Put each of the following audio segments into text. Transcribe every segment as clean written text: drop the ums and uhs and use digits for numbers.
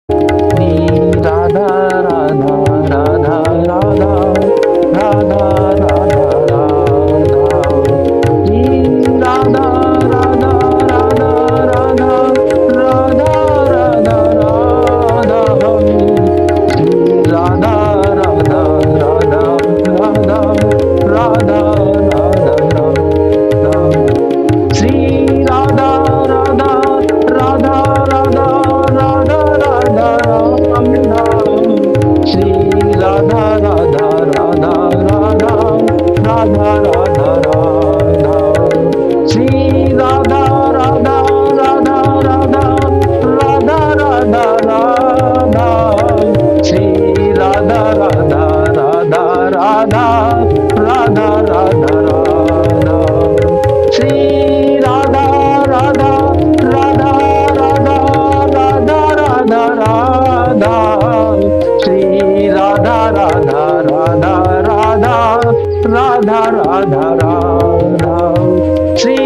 श्री राधा राधा राधा राधा राधा राधा राधा श्री राधा राधा राधा राधा राधा राधा राधा श्री राधा राधा राधा राधा राधा राधा राधा श्री राधा राधा राधा राधा राधा राधा राम राम श्री राधा राधा राधा राधा राधा राधा राधा श्री राधा राधा राधा राधा राधा राधा राधा श्री राधा राधा राधा राधा राधा राधा राधा श्री राधा राधा राधा राधा राधा राधा राधा श्री राधा राधा राधा राधा राधा राधा राधा श्री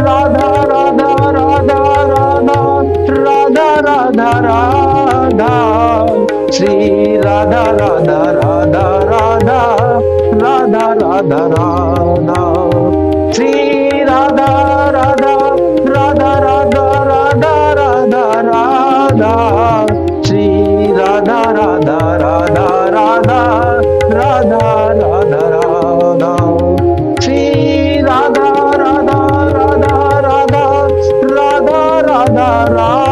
राधा राधा राधा राधा राधा राधा राधा श्री राधा राधा राधा राधा राधा राधा राधा श्री राधा राधा राधा राधा राधा राधा राधा श्री राधा राधा राधा राधा राधा राधा राधा श्री राधा राधा राधा राधा राधा राधा राधा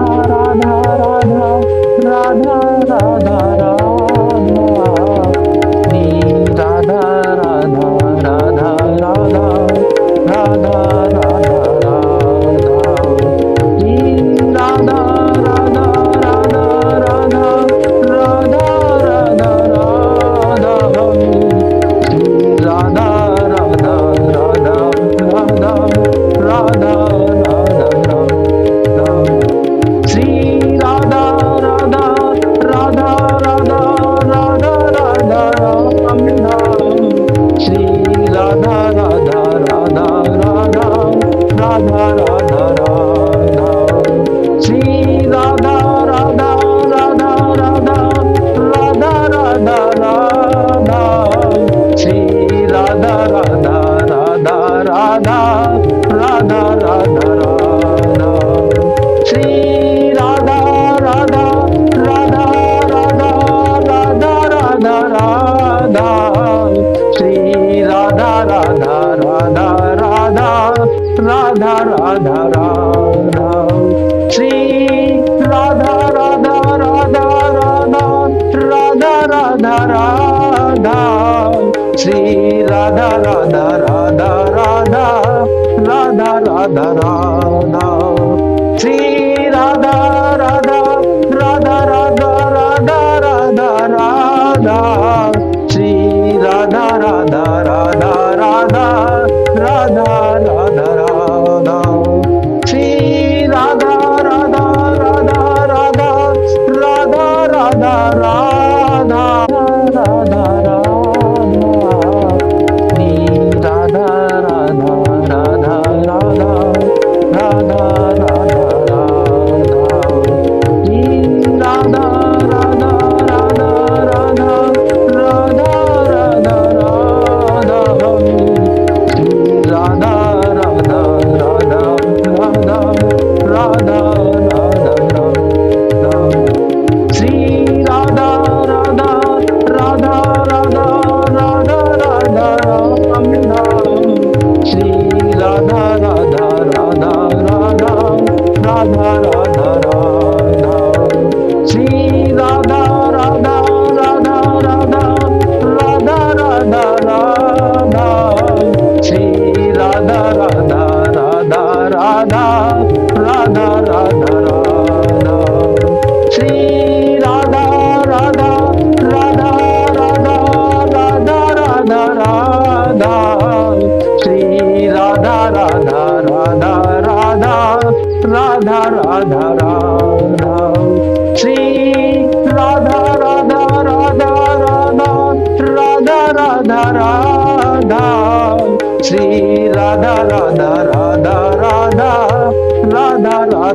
राधा राधा राधा राधा राधा श्री राधा राधा राधा राधा राधा राधा राधा श्री राधा राधा राधा राधा राधा राधा राधा श्री राधा राधा राधा राधा राधा राधा राधा श्री राधा राधा राधा राधा राधा राधा राम राम श्री राधा राधा राधा राधा राधा राधा राधा श्री राधा राधा राधा राधा राधा राधा राधा श्री राधा राधा राधा राधा राधा राधा राधा श्री राधा राधा राधा राधा राधा राधा राधा श्री राधा राधा राधा राधा राधा राधा राधा श्री राधा राधा राधा राधा राधा राधा राधा श्री राधा राधा राधा राधा राधा राधा राधा श्री राधा राधा राधा राधा राधा राधा राधा श्री राधा राधा राधा राधा राधा राधा राधा श्री राधा राधा राधा राधा राधा राधा राधा राधा राधा श्री राधा राधा राधा राधा राधा राधा राधा श्री राधा राधा राधा राधा राधा राधा राधा श्री राधा राधा राधा राधा राधा राधा राधा श्री राधा राधा राधा राधा राधा राधा राम राम श्री राधा राधा राधा राधा राधा राधा राधा श्री राधा राधा राधा राधा राधा राधा राधा श्री राधा राधा राधा राधा राधा राधा राधा श्री राधा राधा राधा राधा राधा राधा राधा श्री राधा राधा राधा राधा राधा राधा राधा श्री राधा राधा राधा राधा राधा राधा राधा श्री राधा राधा राधा राधा राधा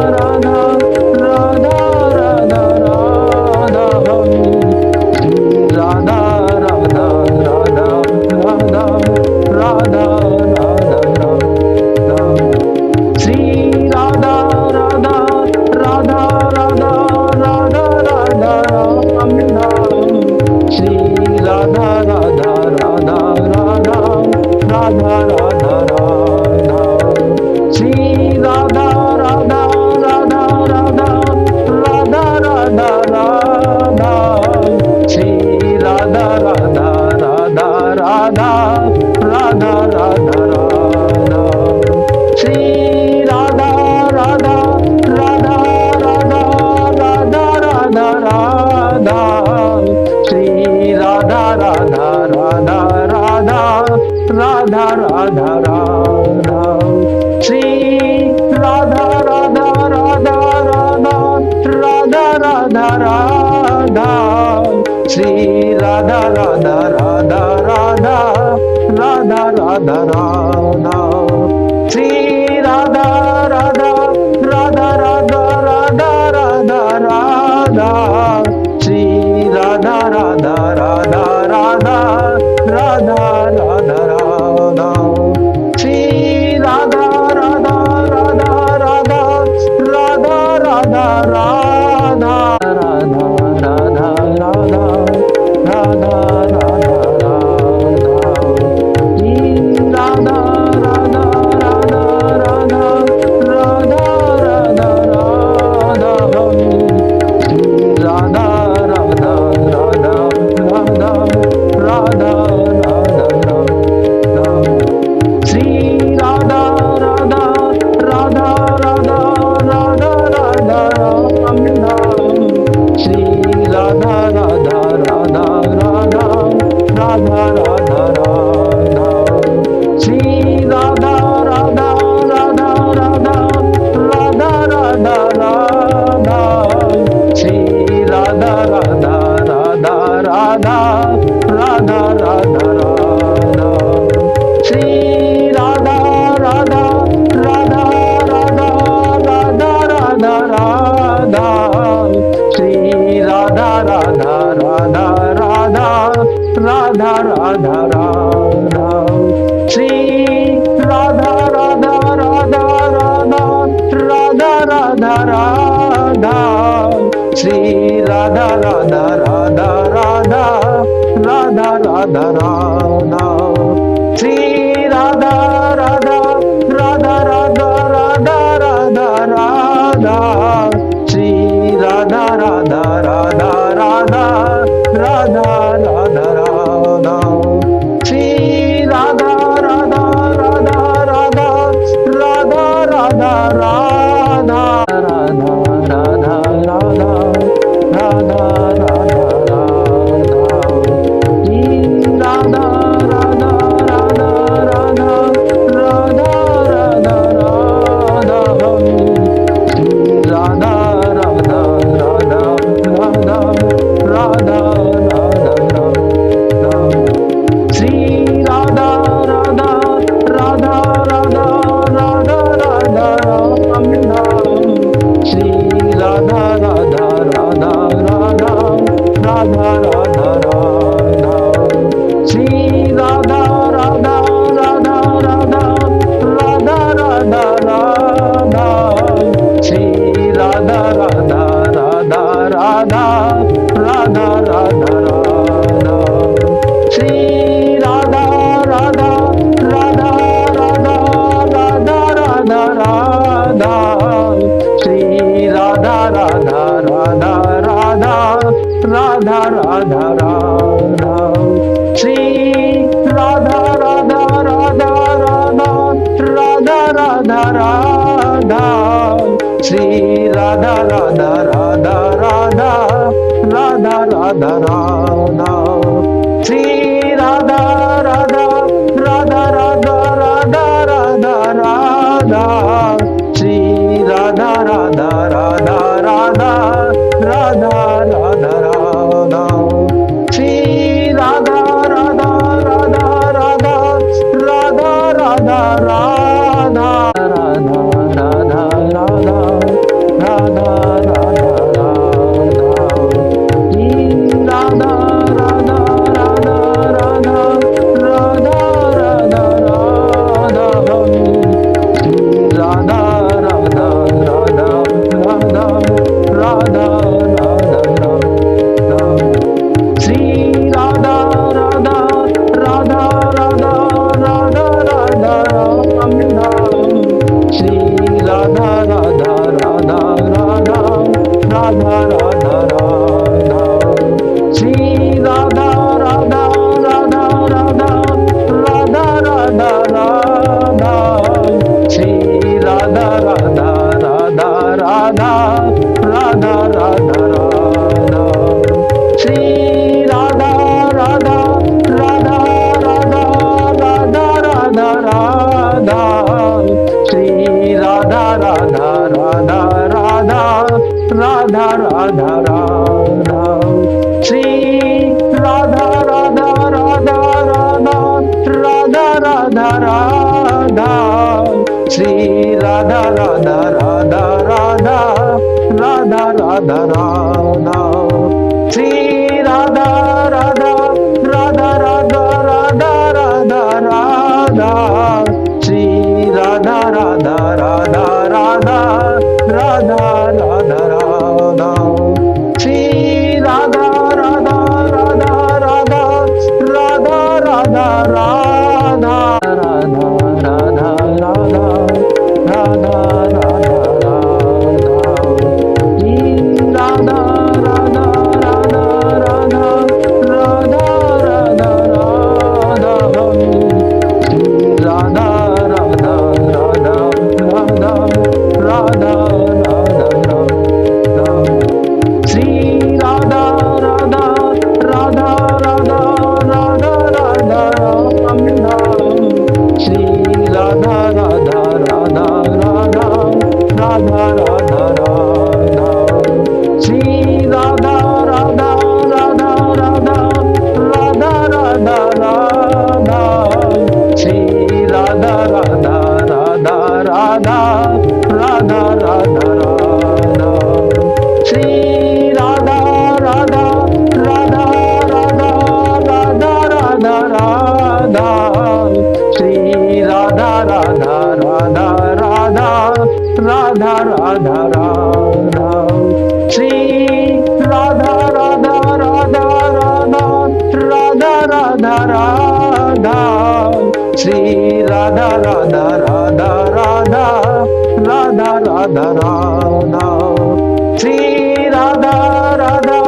राधा श्री राधा राधा राधा राधा राधा राधा राधा श्री राधा राधा राधा राधा राधा राधा राधा श्री राधा राधा राधा राधा राधा राधा राधा श्री राधा राधा राधा राधा राधा राधा राधा श्री राधा राधा राधा राधा राधा राधा राधा श्री राधा राधा राधा राधा राधा राधा राधा राधा राधा राधा राधा राधा राधा राधा राधा श्री राधा राधा राधा राधा राधा राधा राधा श्री राधा राधा राधा राधा राधा राधा राधा श्री राधा राधा राधा राधा राधा राधा राधा श्री राधा राधा राधा राधा राधा राधा राधा श्री राधा राधा राधा राधा राधा राधा राधा राधा राधा राधा राधा राधा राधा श्री राधा राधा राधा राधा राधा राधा राधा श्री राधा राधा राधा राधा राधा श्री राधा राधा राधा राधा राधा राधा राम नाम श्री राधा राधा राधा राधा राधा राधा राधा श्री राधा राधा राधा राधा राधा राधा राधा श्री राधा राधा राधा राधा राधा राधा राधा श्री राधा राधा राधा राधा राधा राधा राधा श्री राधा राधा राधा राधा राधा राधा राधा श्री राधा राधा राधा राधा राधा राधा राधा श्री राधा राधा राधा राधा राधा राधा राधा श्री राधा राधा राधा राधा राधा राधा राधा श्री राधा राधा राधा राधा राधा राधा राधा श्री राधा राधा राधा राधा राधा राधा राधा राधा राधा राधा राधा राधा राधा श्री राधा राधा राधा राधा राधा राधा राधा श्री राधा राधा राधा राधा राधा राधा राधा श्री राधा राधा राधा राधा राधा राधा राम नाम श्री राधा राधा राधा राधा राधा राधा राधा श्री राधा राधा राधा राधा राधा राधा राधा श्री राधा राधा राधा राधा राधा राधा राधा राधा राधा राधा श्री राधा राधा राधा राधा राधा राधा राधा श्री राधा राधा राधा राधा राधा राधा राधा श्री राधा राधा राधा राधा राधा राधा राधा श्री राधा राधा राधा राधा राधा राधा राधा श्री राधा राधा राधा राधा राधा राधा राधा राधा राधा राधा राधा राधा राधा श्री राधा राधा राधा राधा राधा राधा राधा श्री राधा राधा राधा राधा राधा राधा राधा श्री राधा राधा राधा राधा राधा राधा राधा श्री राधा राधा राधा राधा राधा राधा राधा श्री राधा राधा राधा राधा राधा राधा राधा श्री राधा राधा राधा राधा राधा राधा राधा श्री राधा राधा राधा राधा राधा राधा राधा श्री राधा राधा राधा राधा राधा राधा राधा श्री राधा राधा राधा राधा राधा राधा राधा श्री राधा राधा राधा राधा राधा राधा राधा श्री राधा राधा राधा राधा राधा राधा राधा श्री राधा राधा राधा राधा राधा राधा राधा श्री राधा राधा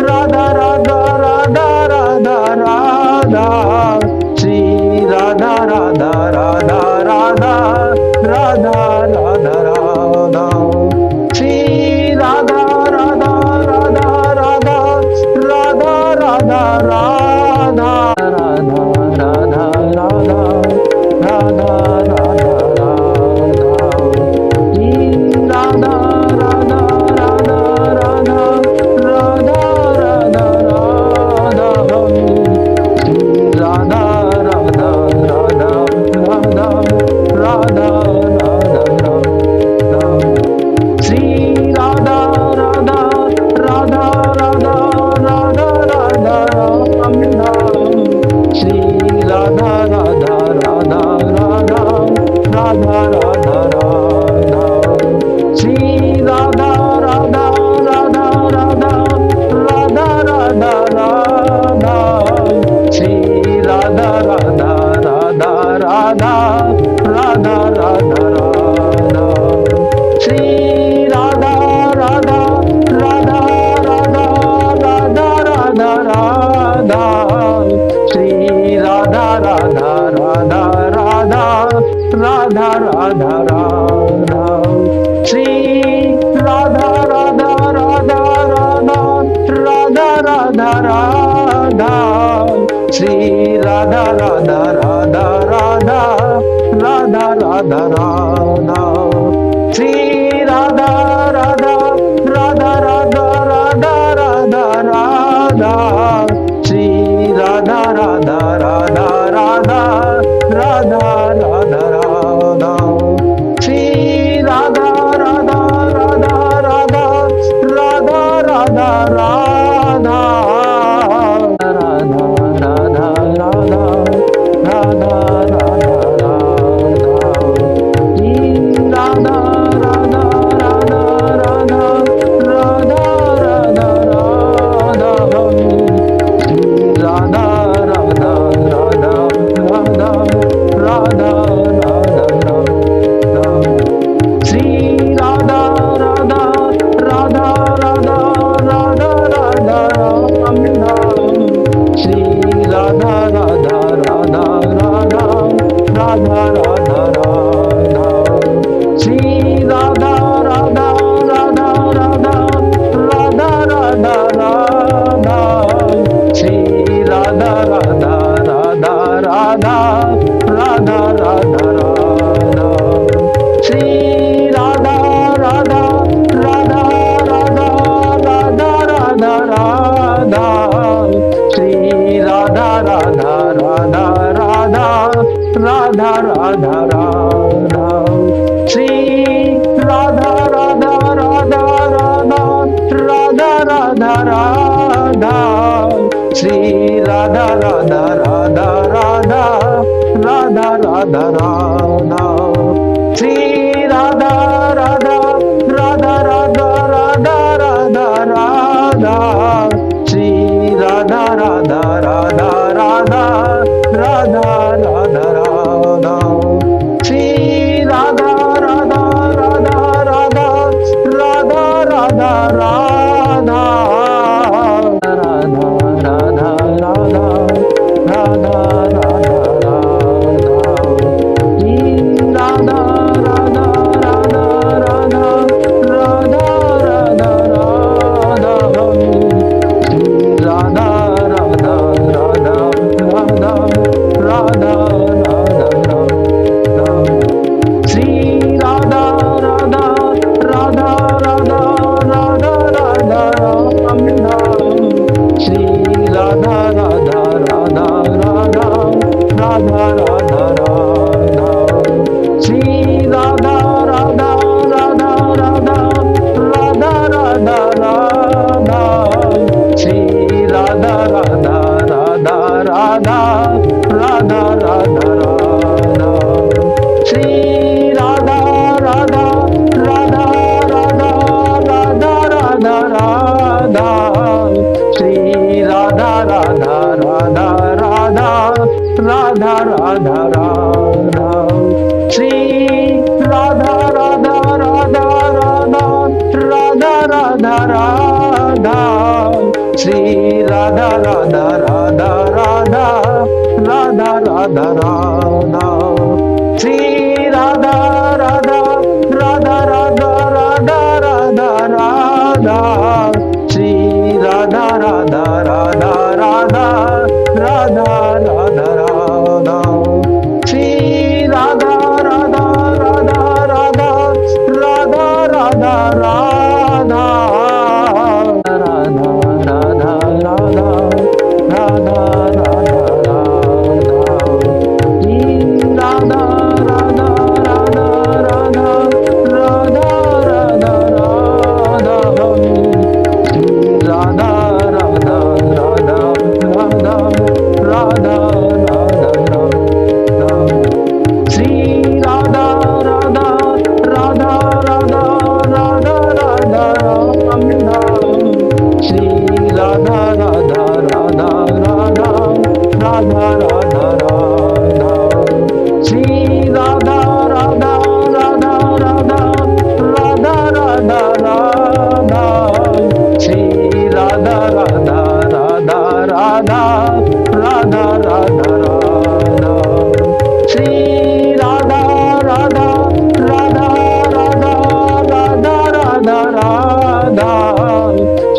राधा राधा राधा राधा राधा राधा राधा राधा राधा राधा राधा श्री राधा राधा राधा राधा राधा राधा राधा श्री राधा राधा राधा राधा राधा राधा राधा श्री राधा राधा राधा राधा राधा राधा राधा श्री राधा राधा राधा राधा राधा राधा राधा श्री राधा राधा राधा राधा राधा राधा राधा श्री राधा राधा राधा राधा राधा राधा राधा श्री राधा राधा राधा राधा राधा राधा राधा श्री राधा राधा राधा राधा राधा राधा राधा श्री राधा राधा राधा राधा राधा राधा राधा श्री राधा राधा राधा राधा राधा राधा राधा श्री राधा राधा राधा राधा राधा राधा राधा श्री राधा राधा राधा राधा राधा राधा राधा श्री राधा राधा राधा राधा राधा राधा राधा राधा राधा राधा राधा राधा राधा श्री राधा राधा राधा श्री राधा राधा राधा राधा राधा राधा राधा श्री राधा राधा राधा राधा राधा राधा राधा श्री राधा राधा राधा राधा राधा राधा राधा श्री राधा राधा राधा राधा राधा राधा राधा राधा राधा राधा राधा राधा राधा राधा श्री राधा राधा राधा राधा राधा राधा राधा श्री राधा राधा राधा राधा राधा राधा राधा श्री राधा राधा राधा राधा राधा राधा राधा श्री राधा राधा राधा राधा राधा राधा राधा श्री राधा राधा राधा राधा राधा राधा राधा राधा राधा राधा राधा राधा राधा श्री राधा राधा राधा राधा राधा राधा राधा श्री राधा राधा राधा राधा राधा राधा राधा श्री राधा राधा राधा राधा राधा राधा राधा श्री राधा राधा राधा राधा राधा राधा राधा श्री राधा राधा राधा राधा राधा राधा राधा श्री राधा राधा राधा राधा राधा राधा राधा श्री राधा राधा राधा राधा राधा राधा राधा श्री राधा राधा राधा राधा राधा राधा राधा श्री राधा राधा राधा राधा राधा राधा राधा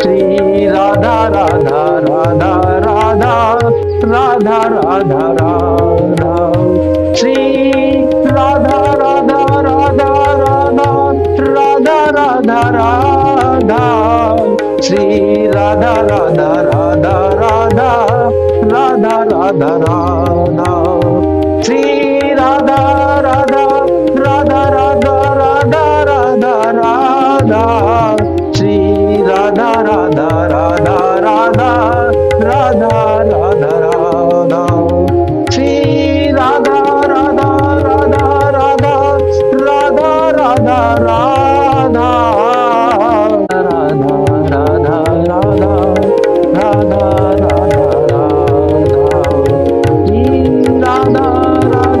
श्री राधा राधा राधा राधा राधा राधा राधा श्री राधा राधा राधा राधा राधा राधा राधा श्री राधा राधा राधा राधा राधा राधा राधा श्री राधा राधा राधा राधा राधा राधा राधा राधा राधा राधा राधा राधा राधा श्री राधा राधा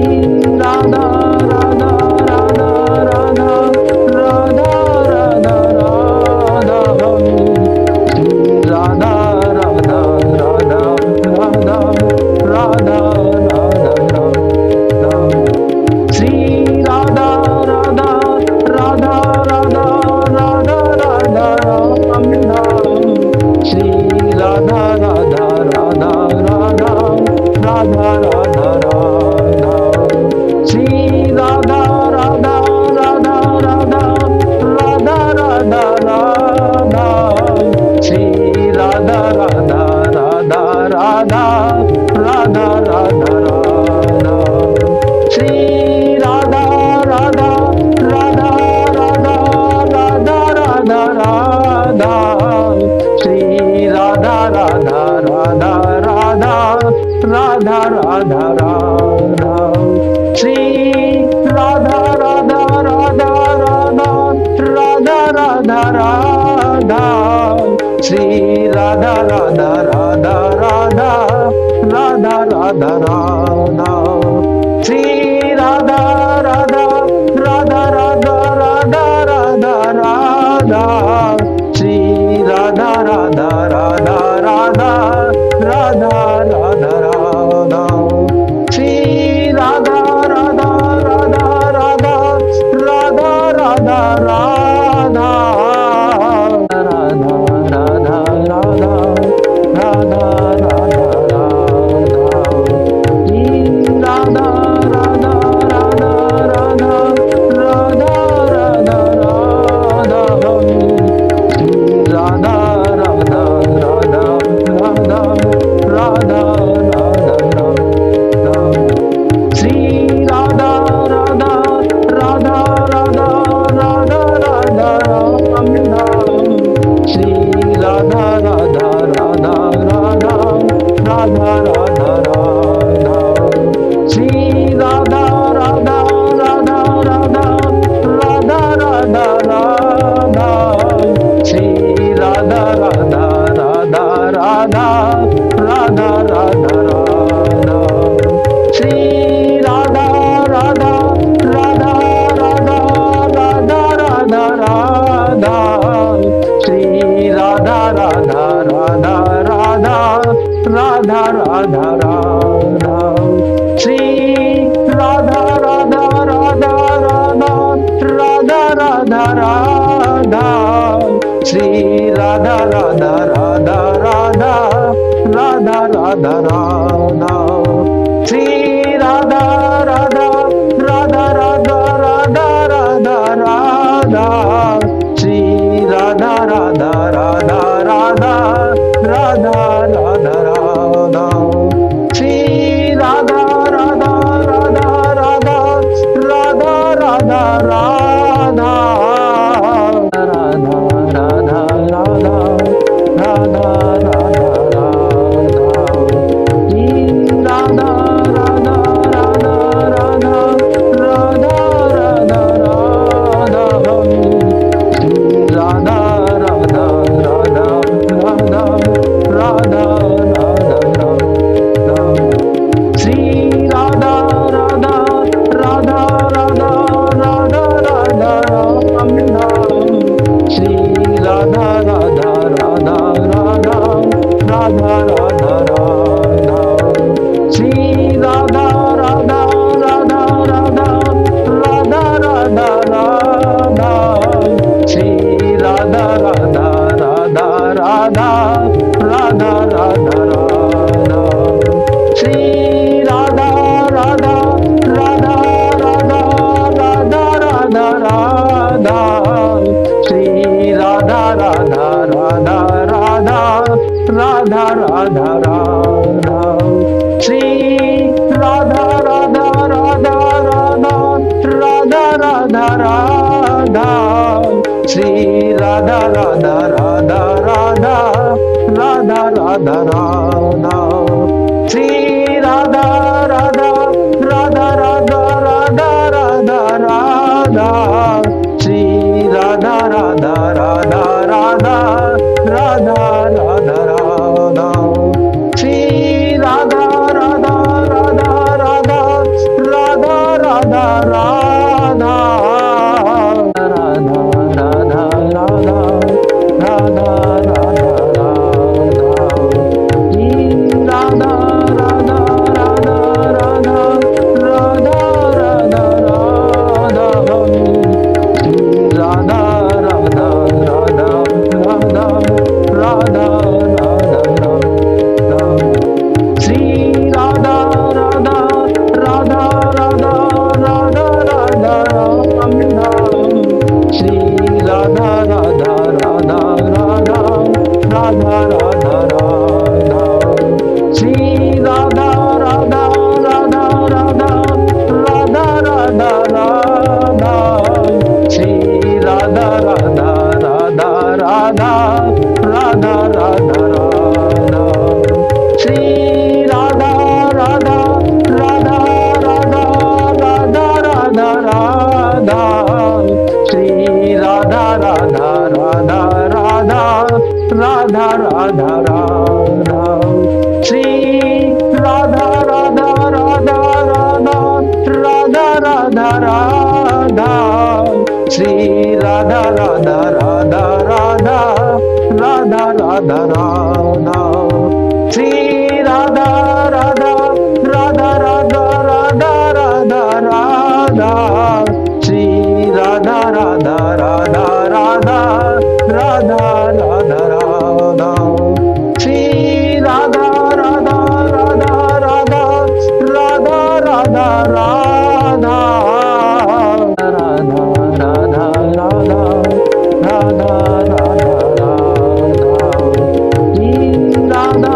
श्री राधा राधा राधा राधा राधा राधा राधा श्री राधा राधा राधा राधा राधा राधा राधा श्री राधा राधा राधा राधा राधा राधा राधा श्री राधा राधा राधा राधा राधा राधा राधा राधा राधा राधा राधा राधा राधा श्री राधा राधा राधा राधा राधा राधा राधा श्री राधा राधा राधा राधा राधा राधा राधा श्री राधा राधा राधा राधा राधा राधा राधा श्री राधा राधा राधा राधा राधा राधा राधा श्री राधा राधा राधा राधा राधा राधा राधा श्री राधा राधा राधा राधा राधा राधा राधा श्री राधा राधा राधा राधा राधा राधा राधा श्री राधा राधा राधा राधा राधा राधा राधा श्री राधा राधा राधा राधा राधा राधा राधा श्री राधा राधा राधा राधा राधा राधा राधा श्री राधा राधा राधा राधा राधा राधा राधा श्री राधा राधा राधा राधा राधा राधा राधा श्री राधा राधा राधा राधा राधा राधा राधा राधा राधा राधा राधा राधा राधा श्री राधा राधा राधा राधा राधा राधा राधा श्री राधा राधा राधा राधा राधा राधा राधा श्री राधा राधा राधा राधा राधा राधा राधा श्री राधा राधा राधा राधा राधा राधा राधा श्री राधा राधा राधा राधा राधा राधा राधा श्री राधा राधा राधा राधा राधा राधा राधा श्री राधा राधा राधा राधा राधा राधा राधा श्री राधा राधा राधा राधा राधा राधा राधा श्री राधा राधा राधा राधा राधा राधा राधा श्री राधा राधा राधा राधा राधा राधा राधा श्री राधा राधा राधा राधा राधा राधा राधा श्री राधा राधा राधा राधा राधा राधा राधा श्री राधा राधा राधा राधा राधा राधा राधा राधा राधा राधा राधा राधा राधा श्री राधा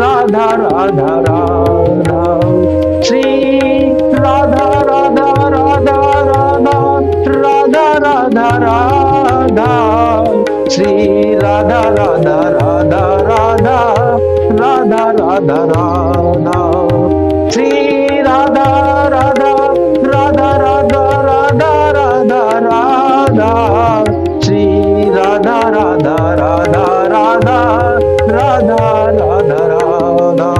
राधा राधा राधा श्री राधा राधा राधा राधा राधा राधा राधा श्री राधा राधा राधा राधा राधा राधा राधा श्री राधा राधा राधा राधा राधा राधा राधा श्री राधा राधा राधा राधा राधा राधा राधा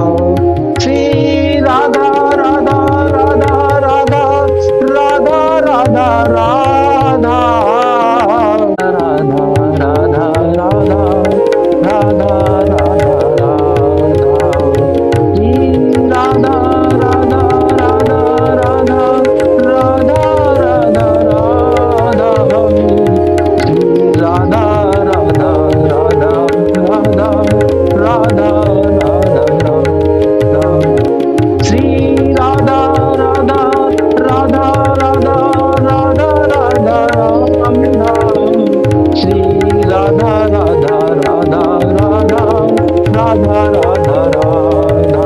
श्री राधा राधा राधा राधा राधा राधा राधा राधा राधा राधा राधा राधा राधा श्री राधा राधा राधा राधा राधा राधा राधा श्री राधा राधा राधा राधा राधा राधा राधा श्री राधा राधा राधा राधा राधा राधा राम राम श्री राधा राधा राधा राधा राधा राधा राधा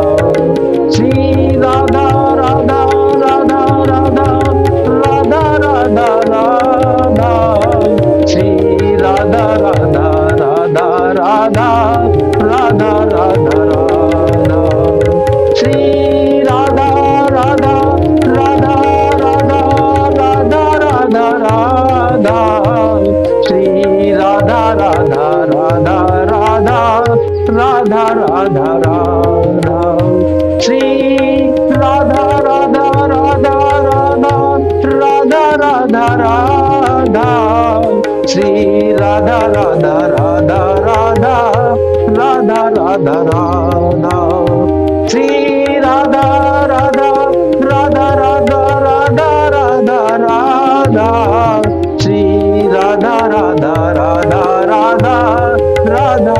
श्री राधा राधा राधा राधा राधा राधा राधा श्री राधा राधा राधा राधा राधा राधा राधा श्री राधा राधा राधा राधा राधा राधा राधा श्री राधा राधा राधा राधा राधा राधा राधा श्री राधा राधा राधा राधा राधा राधा राधा श्री राधा राधा राधा राधा राधा राधा राधा श्री राधा राधा राधा राधा राधा राधा राधा श्री राधा राधा राधा राधा राधा राधा राधा श्री राधा राधा राधा राधा राधा राधा राधा राधा राधा राधा राधा राधा राधा श्री राधा राधा राधा राधा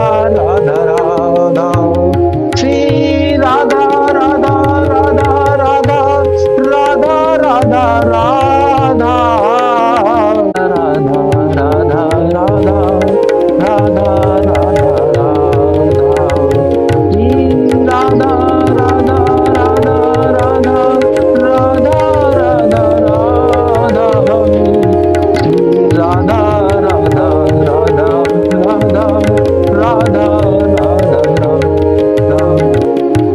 राधा राधा राधा श्री राधा राधा राधा राधा राधा राधा राधा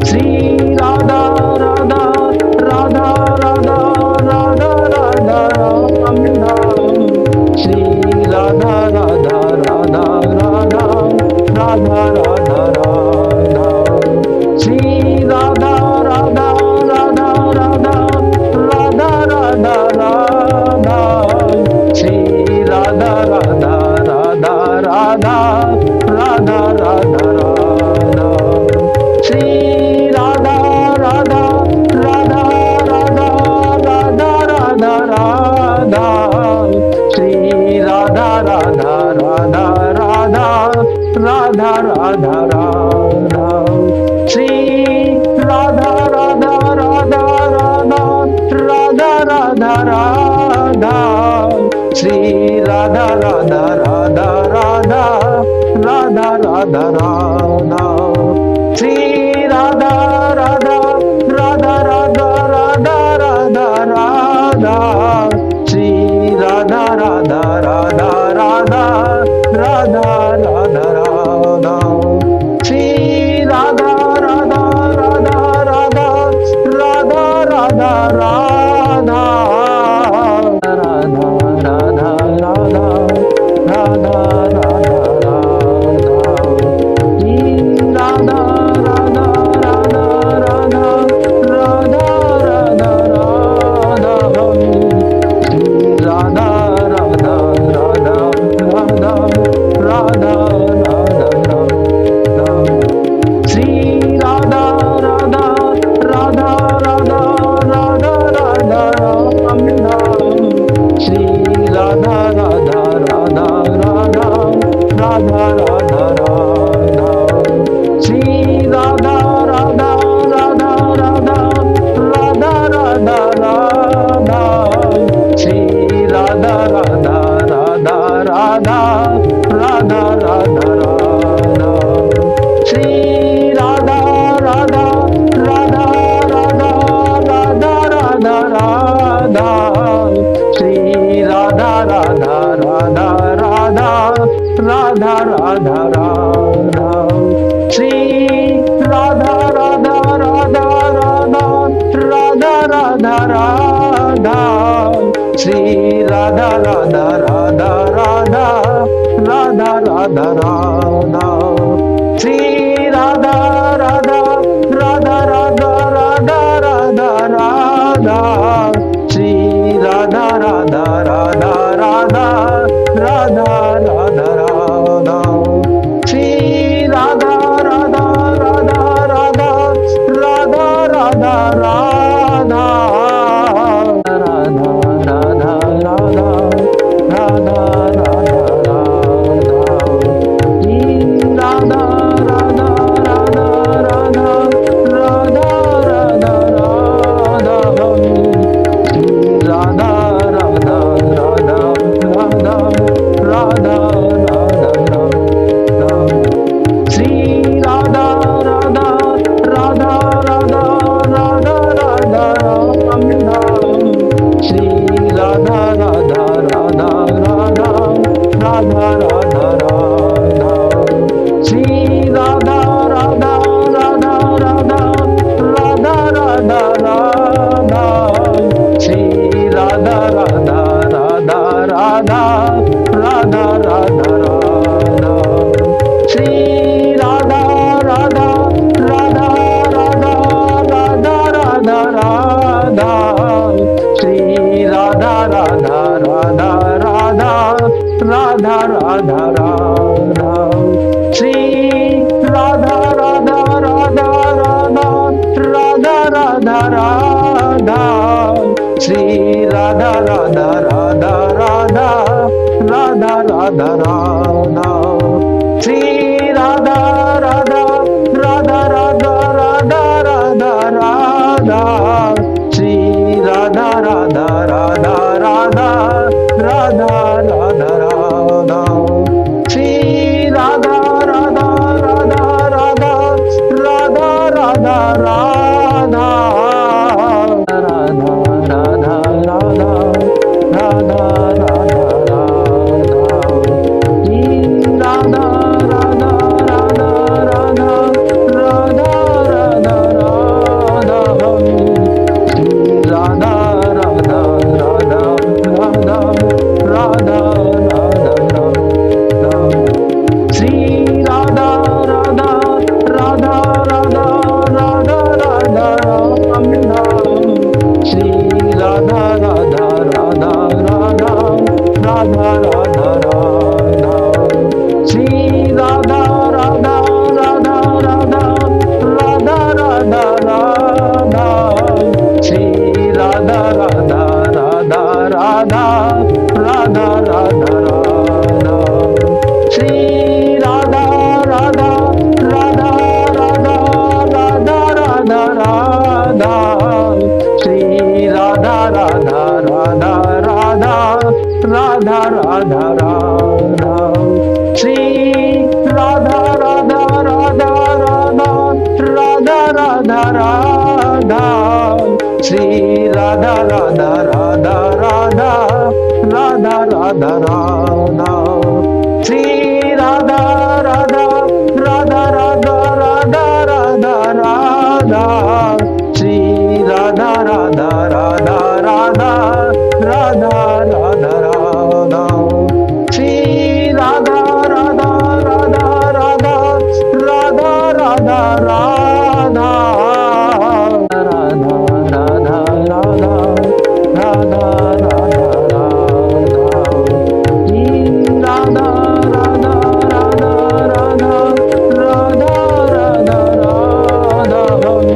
श्री राधा राधा राधा राधा राधा राधा राम राम श्री राधा राधा राधा राधा राधा राधा राधा श्री राधा राधा राधा राधा राधा राधा राधा श्री राधा राधा राधा राधा राधा राधा राधा श्री राधा राधा राधा राधा राधा राधा राधा श्री राधा राधा राधा राधा राधा राधा राधा श्री राधा राधा राधा राधा राधा राधा राधा श्री राधा राधा राधा राधा राधा राधा राधा श्री राधा राधा राधा राधा राधा राधा राधा श्री राधा राधा राधा राधा राधा राधा राधा श्री राधा राधा राधा राधा राधा राधा राधा राधा राधा राधा राधा राधा राधा श्री राधा श्री राधा राधा राधा राधा राधा राधा राधा श्री राधा राधा राधा राधा राधा राधा राधा श्री राधा राधा राधा राधा राधा राधा राधा श्री राधा राधा राधा राधा राधा राधा राधा राधा राधा राधा राधा राधा राधा श्री राधा राधा राधा राधा राधा राधा राधा श्री राधा राधा राधा राधा राधा राधा राधा श्री राधा राधा राधा राधा राधा राधा राधा श्री राधा राधा राधा राधा राधा राधा राधा श्री राधा राधा राधा राधा राधा राधा राधा श्री राधा राधा राधा राधा राधा राधा राधा श्री राधा राधा राधा राधा राधा राधा राधा श्री राधा राधा राधा राधा राधा राधा राधा श्री राधा राधा राधा राधा राधा राधा राधा श्री राधा राधा राधा राधा राधा राधा राधा श्री राधा राधा राधा राधा राधा राधा राधा श्री राधा राधा राधा राधा राधा राधा राधा श्री राधा राधा राधा राधा राधा राधा राधा राधा राधा राधा राधा राधा राधा श्री राधा राधा राधा राधा राधा राधा राधा श्री राधा राधा राधा राधा राधा राधा राधा श्री राधा राधा राधा राधा राधा राधा राधा श्री राधा राधा राधा राधा राधा राधा राधा श्री राधा राधा राधा राधा राधा राधा राधा श्री राधा राधा राधा राधा राधा राधा राधा श्री राधा राधा राधा राधा राधा राधा राधा श्री राधा राधा राधा राधा राधा राधा राधा श्री राधा राधा राधा राधा राधा राधा राधा श्री राधा राधा राधा राधा राधा राधा राधा श्री राधा राधा राधा राधा राधा राधा राधा श्री राधा राधा राधा राधा राधा राधा राधा श्री राधा राधा राधा राधा राधा राधा राधा राधा राधा राधा राधा राधा राधा श्री राधा राधा राधा राधा राधा राधा राधा श्री राधा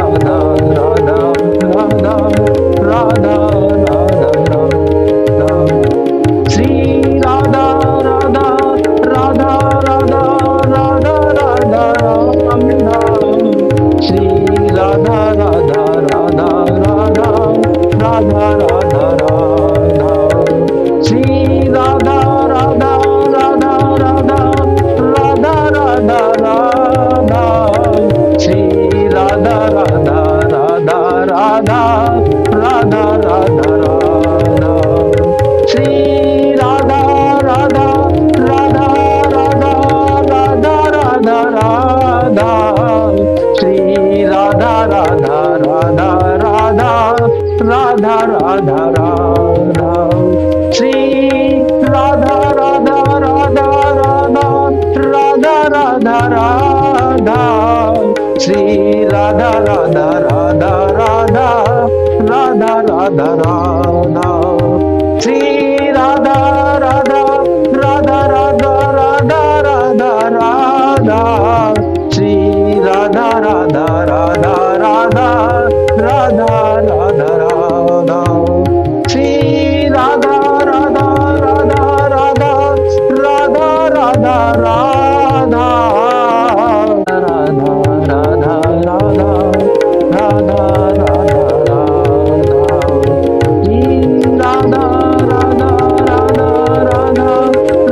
राधा राधा राधा राधा राधा राधा श्री राधा राधा राधा राधा राधा राधा राधा श्री राधा राधा राधा राधा राधा राधा राधा श्री राधा राधा राधा राधा राधा राधा राधा श्री राधा राधा राधा राधा राधा राधा राधा श्री राधा राधा राधा राधा राधा राधा राधा श्री राधा राधा राधा राधा राधा राधा राधा श्री राधा राधा राधा राधा राधा राधा राधा श्री राधा राधा राधा राधा राधा राधा राधा श्री राधा राधा राधा राधा राधा राधा राधा श्री राधा राधा राधा राधा राधा राधा राधा श्री राधा राधा राधा राधा राधा राधा राधा राधा राधा राधा राधा राधा राधा श्री राधा राधा राधा राधा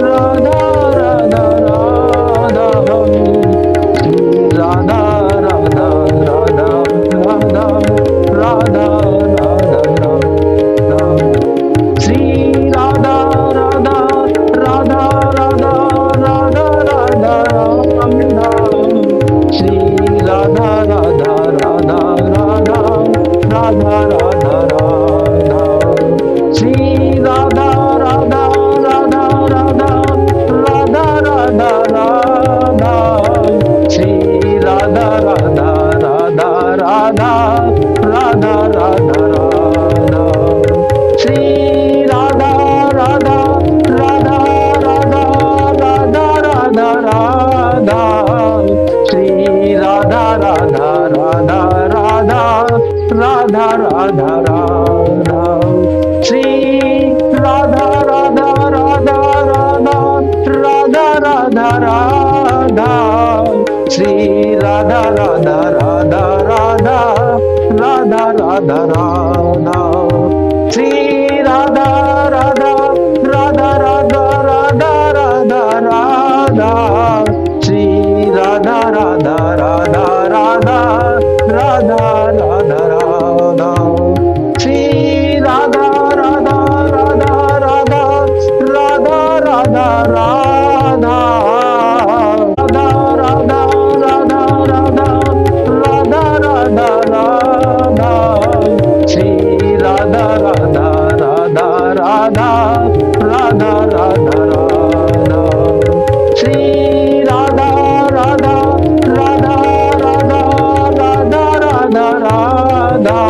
राधा राधा राधा श्री राधा राधा राधा राधा राधा राधा राधा श्री राधा राधा राधा राधा राधा राधा राधा श्री राधा राधा राधा राधा राधा राधा राधा श्री राधा राधा राधा राधा राधा राधा राधा श्री राधा राधा राधा राधा राधा राधा राधा श्री राधा राधा राधा राधा राधा राधा राधा श्री राधा राधा राधा राधा राधा राधा राधा श्री राधा राधा राधा राधा राधा राधा राधा श्री राधा राधा राधा राधा राधा राधा राधा श्री राधा राधा राधा राधा राधा राधा राधा श्री राधा राधा राधा राधा राधा राधा राधा श्री राधा राधा राधा राधा राधा राधा राधा राधा राधा राधा राधा राधा राधा राधा श्री राधा राधा राधा राधा राधा राधा राधा श्री राधा राधा राधा राधा राधा राधा राधा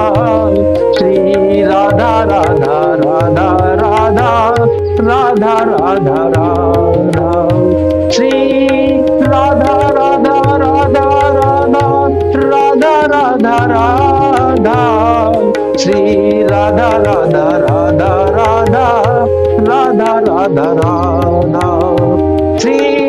श्री राधा राधा राधा राधा राधा राधा राधा श्री राधा राधा राधा राधा राधा राधा राधा श्री राधा राधा राधा राधा राधा राधा राधा श्री